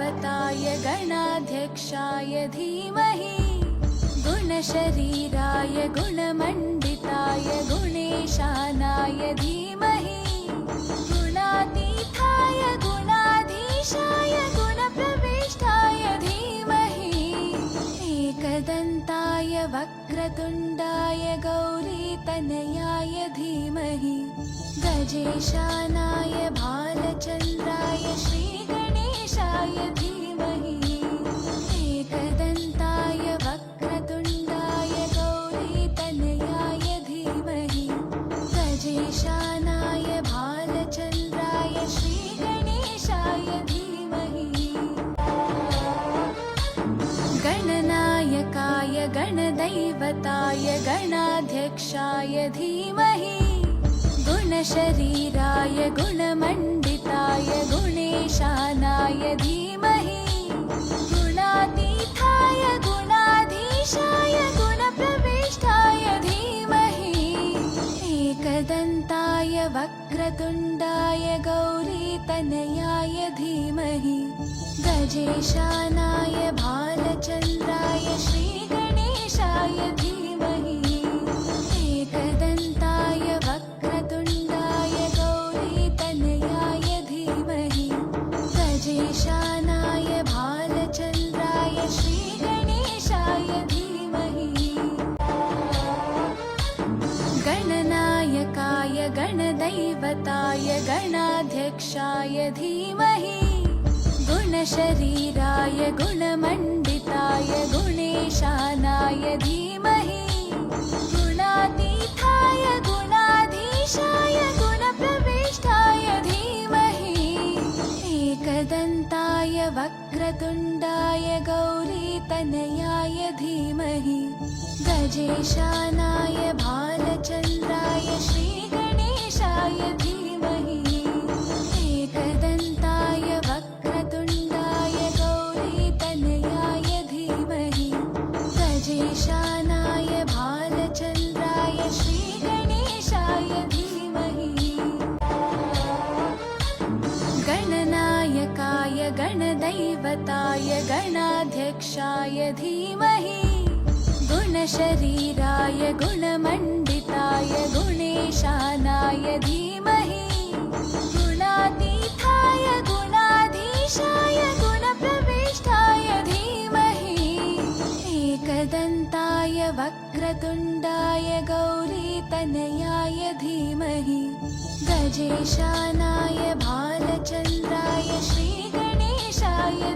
गणदैवताय गणाध्यक्षाय धीमहि गुणशरीराय गुणमण्डिताय गुणेशानाय धीमहि गुणातीताय गुणाधीशाय गुणप्रविष्टाय धीमहि एकदन्ताय वक्रतुण्डाय गौरीतनयाय धीमहि गजेशानाय भालचन्द्राय श्रीगणेशाय धीमहि एकदन्ताय वक्रतुण्डाय गौरीतनयाय धीमहि गजेशानाय भालचन्द्राय श्रीगणेशाय धीमहि गणनायकाय गणदैवताय गणाध्यक्षाय धीमहि गुणशरीराय गुणमण्डिताय गुणेशानाय धीमहि गुणातीताय गुणाधीशाय गुणप्रविष्टाय धीमहि एकदन्ताय वक्रतुण्डाय गौरीतनयाय धीमहि गजेशानाय भालचन्द्राय श्रीगणेशाय धीमहि एकदन्ताय वक्रतुण्डाय गौरीतनयाय धीमहि गजेशानाय भालचन्द्राय श्रीगणेशाय धीमहि गणनायकाय गणदैवताय गणाध्यक्षाय धीमहि गुणशरीराय गुणमण्डिताय गुणेशानाय धीमहि गुणातीताय गुणाधीशाय गुणप्रविष्टाय धीमहि एकदन्ताय वक्रतुण्डाय गौरीतनयाय धीमहि गजेशानाय भालचन्द्राय श्रीगणेशाय धीमहि एकदन्ताय वक्रतुण्डाय गौरीतनयाय धीमहि गजेशानाय भालचन्द्राय श्रीगणेशाय धीमहि गणनायकाय गणदैवताय गणाध्यक्षाय धीमहि गुणशरीराय गुणमण्डिताय गुणेशानाय धीमहि गुणातीताय गुणाधीशाय गुणप्रविष्टाय धीमहि एकदन्ताय वक्रतुण्डाय गौरीतनयाय धीमहि गजेशानाय भालचन्द्राय श्रीगणेशाय